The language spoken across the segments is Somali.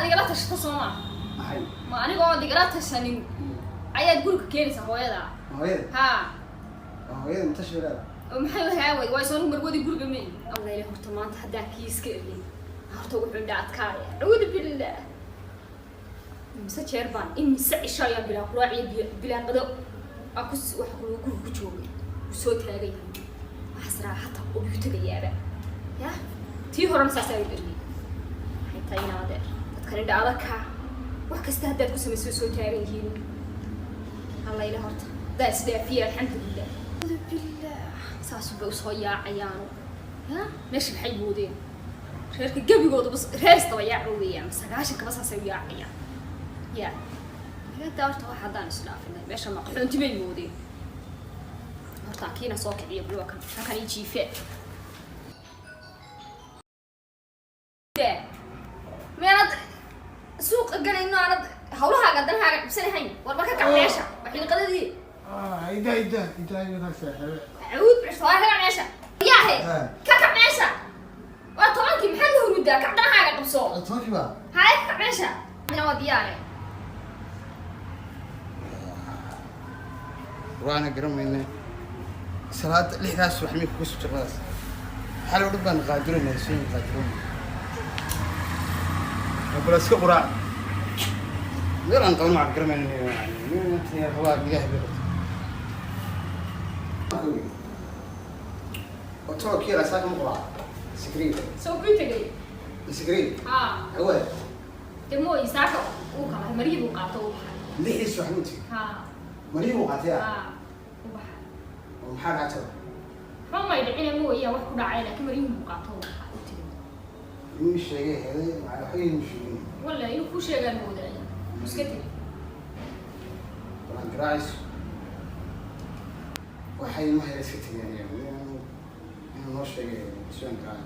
adiga la tashto Soomaa maxay ma aniga oo adiga la tashanin ayaad guriga keenaysaa hooyada ha hooyada mutashirada maxay lahayd way soo marwadi guriga meey Allah ilaahay horta maanta hadaa kiiska elin horta wuxuu dhaadkaay awd billah imsa jeerbaan imsa ishaya bila quraaciyo bila qado aku wax ku joogay soo taagay waxasra hata oo biyo tagayaba ya tii horan saasay dhigay xitaa inaade dadka dhacda ka wax kasta hadaad ku sameeyso soo taagan yihiin Allah ilaahay horta daas dhaafiya alxamdulillah billah saasu baa soo yaacayaan ha meesh maxay boodeen reerka gabigooda bas reesta way yaacayaan sagaashan kaba saasay yaacayaan ya هذا أرتوه حدان إسلافنا باش ما قحون تبين مودي أرتاكينا صوك عيب الوكن هكذا يجي فيه ده ما أنا سوق قال إنه أنا هقولها قدامها بسنة هين والبكا كعميشة بحين قدر دي إيدا نفسه عود بعشرة كعميشة يا هي كعميشة وطبعا كي محل هرودا كعدها قبصو أتوقع بقى هاي كعميشة من وديانه وأنا قرم إنه صلاة لحداث وحميك كوسب شغلاس حلو ربنا قادرين نسوين قادرين وبلا سكورة غير أن قانون عقرم إنه يعني من هو بيجاه بيرد وتوه كيرا ساكن مقرع سكرين سو كنتي سكرين هو دمو يساكو وكا مريض وقاطو ليش وحميتي مريض وقاطيها ومحل عتب ما يدعينا مو إياه وحكو دعايا لكن مريم مقاطعه مش شيء هذا على حين مش ولا يلكو شيء قال مو دعايا مسكتي طبعا درايس وحي ما هي سكتي يعني أنا مش شيء شو أنت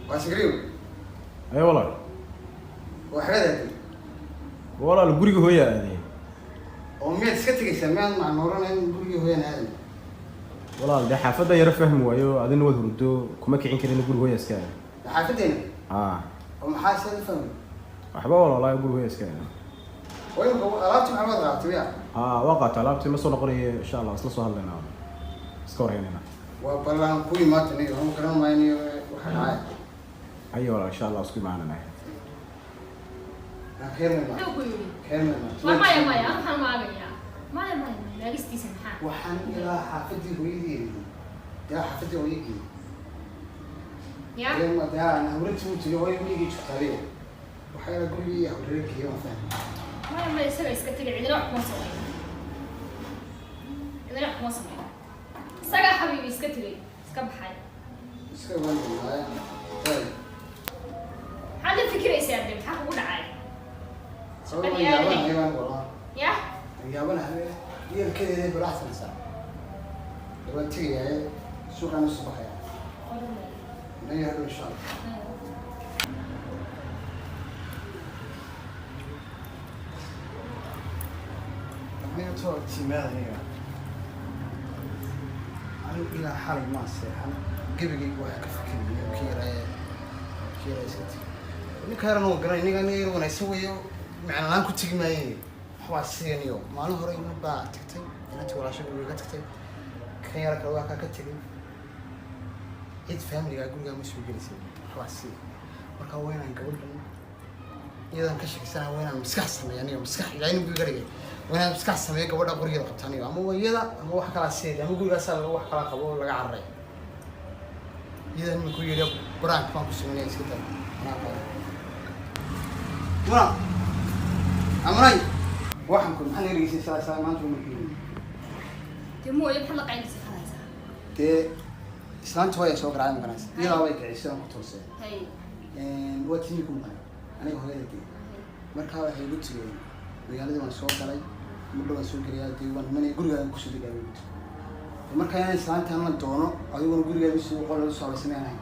واسقريو أي والله وحدة والله الجوري هو يعني ومية سكتي سمعنا مع نورنا الجوري هو يعني والله ده حافظة يرفهم وياه هذا نوع هردو كم كعين كده الجوري هو يسكان حافظنا ومحاسن فهم أحبه والله يقول هو يسكان وين ألعبت مع بعض ألعبت وياه وقعت ألعبت ما صار قري إن شاء الله أصلا سهل لنا سكور هنا وبلا كوي ما تني هم كانوا ما يعني وحنا أيوة والله إن شاء الله أسكت معنا نحن خير من خير من ما يا أنا ما أبيها ما لا لستي سمحان وحن إلى حافظي ويدي يا حافظي ويجي يا لما ده أنا وريت وتجي ويجي تشتريه وحيل أقول لي أوريك يوم فاهم ما يصير يسكتي عندنا واحد مصري عندنا واحد مصري سجى حبيبي يسكتي سكب حي سكب وين طيب هذا الفكرة يساعدني بحق ولا عادي يا يابنا هي كده براحتنا ساعة دلوقتي هي سوق أنا الصباح يعني نيجي إن شاء الله أنا أتوقع تيمات هي أنا إلى حالي ما أصير أنا قبل واحد كفكر كيرا يسكتي ninka noo garay niga wanaagsan macnaan ku tigmay wax siinayo maalin hore inuu baa tagtay inta walaasho guriga tagtay kan yar ka waa ka tagin id family-ga guriga ma soo gelisay wax si marka weynaan gabadhan iyadan ka shaqeysana weynaan maskax sameeyay maskax ilaahay inuu garay weynaan maskax sameeyay gabadha guriga qabtaniyo ama wayada ama wax kala seed ama guriga sal wax kala qabo laga carray iyadan ma ku yeelay quraanka ma ku sameeyay iska taa ما أمري واحد كل محل يريسي سلاسة ما أنتم مكين تمو يبحل قاعد خلاص تي إسلام توي سوق رعاية مكانس يلا ويك إسلام كتوسة هاي الوقت يكون أنا هو هذا تي مركها هي قلت لي ويا لازم نسوق علي مرة نسوق ريال تي وان من يقول لي كوشي دي قبل مركها يعني إسلام تانا دونه أيوة نقول لي بس يقول لي صار سنة يعني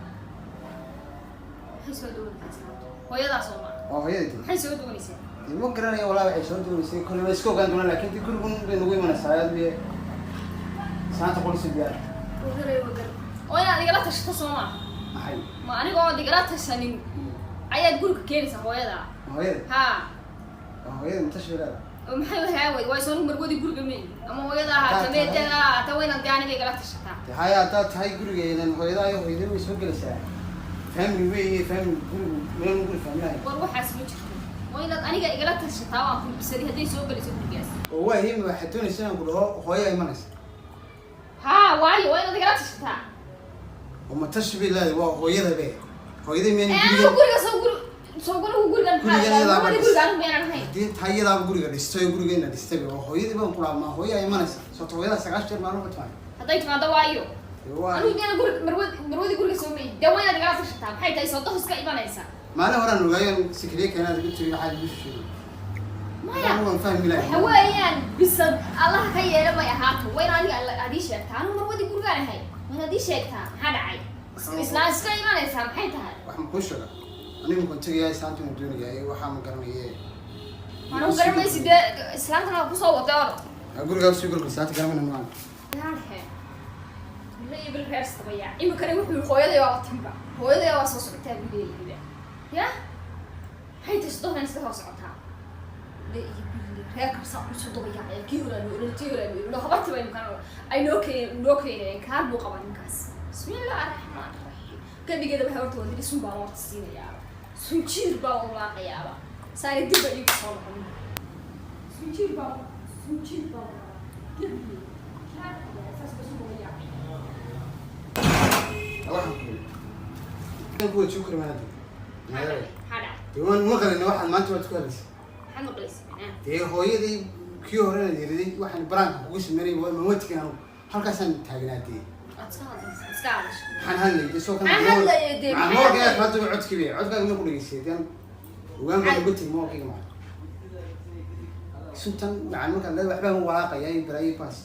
هاي سودون ويا صوما هي دي هاي سودون يصير مو قراني ولا واحد سودون يصير كل ما يسكو كان دونا لكن دي كل بنقول من الساعات بي ساعات تقول سبيان وغير igala tashata soo maaha maxay ma anigoo igala tashanin ayaad guriga keenaysaa hooyada hooyada haa hooyada mutashirada maxay wahaaway way soo marwadi guriga meey ama hooyada ahaata meedada ahaata wayna dee aniga igala tashataa haya haddaad tahay gurigeedan hooyada iyo hooyada way soo gelaysaa family wey family gurigu meel guri family war waxaas ma jirto waa inaad aniga igala tashataa waan kulbisadi hadday soo gelayso gurigaas oo waa hima waxaad doonaysaa inaan ku dhaho hooyo imanaysa haa waayo waa inaad igala tashataa oo matashi bay leedahay waa hooyada be hooyada miyaan guriga soo gurigan maxaa gurigan miyaan ahayn hadii tayadaaba guriga dhistay gurigeena dhistay oo hooyadii baan kula ma hooyo imanaysa soo hooyada 9 jeer maalmo batmaan hadday timaado waayo anigu dina guriga marwadi guriga soo meey dee waa inaad igala tashataa maxay tahay soo dohos ka imanaysa maalin horaan ogaayeen sikriye keenaad ugu tiri waxaad igu sheegay maya waan fahmi lahayn waxa weeyaan bisad allah ka yeelo may ahaato waa in aniga adii sheegtaa anigu marwadi gurigaan ahay waa inaad ii sheegtaa maxaa dhacay isla iska imanaysaa maxay tahay wax ma kuu sheega anigu kun tagay saantu ma doonayay waxa ma garanayay anigu garanaysi dee islaantana kusoo waday oro guriga soo gurgurta saanta garanayna maan yaarhe ilaa bil reersta baya imikana wuxuu hooyaday waa timba hooyaday waa soo socotaa bileeyda ya hay tasdoon iska soo socotaa reer kabsa ku soo dabaya kii hore habarta bay imkaan ay noo keeneen kaar buu qaban ninkaas bismillaahir rahmaanir rahiim kadigeeda waxa horta wadii sun baa horta siinayaa sunjiir baa u laaqayaaba saari dib ay ku soo noqon sunjiir baa أقول شكرا ما أدري. هذا. يوم مقرن واحد ما أنت وتكلس. حنا قليس. إيه هو يدي كيو هرنا يدي واحد بران وش مري وموت كانوا حركة سن تاجناتي. أتسكالش. هنهلي يسوق كان. هنهلي. مع مور قاعد ما تبي عد كبير عد قاعد نقول يصير كان. وين قلت مور كي ما. سلطان مع المكان ده بحبه هو واقع يعني براي باس.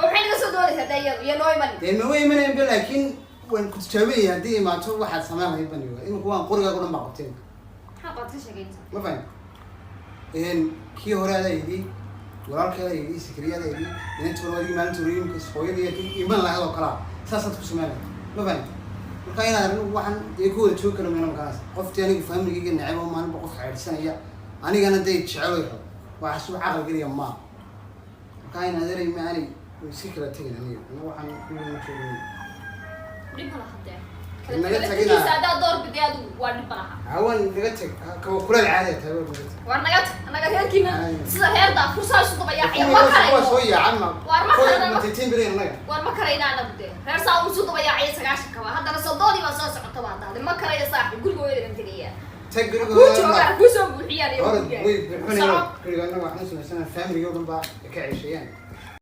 وحين قصدوا دول هذا يا نويمان. المهم من يبي لكن وين كنت تسوي هذه ما تروح واحد سماه يبني إنه هو قرية قرن بعضين. حقا تشجعين. ما فاهم. إن كي هذا يدي وراك هذا يدي سكرية هذا يدي إن تقولي ما نتورين كسوية دي يبان له هذا كلام ساسة تسمعه ما فاهم. وكاين أنا واحد يقول شو كلام من المكان. قفت يعني فهم لي إن عيبه ما نبغى خير سنة يا أنا كان دايت شعوره وعشوا عقل قرية ما. وكاين هذا اللي معي سكرة تيجي أنا واحد كل ما تقولين. ربنا خدها. النجت هذا دور بدي أدو وربنا. عوان نجت كل العادة تقول. ورنجت أنا قاعد كنا صهير ده فرصة شو طبيعي ما هو كره. شوية عمّا. ورما كره. 200 بليون نجا. ورما كره أنا بدي. فرصة وشو طبيعي سكاش كوا هذا أنا صدقني ما صار طبعا هذا ما كره يا صاحبي كل جوي اللي متريه. تقول كوشو بوحيار يوم. وي بحنا كل جانا واحد نسمع سنة فاميلي يوم بقى كعيش يعني.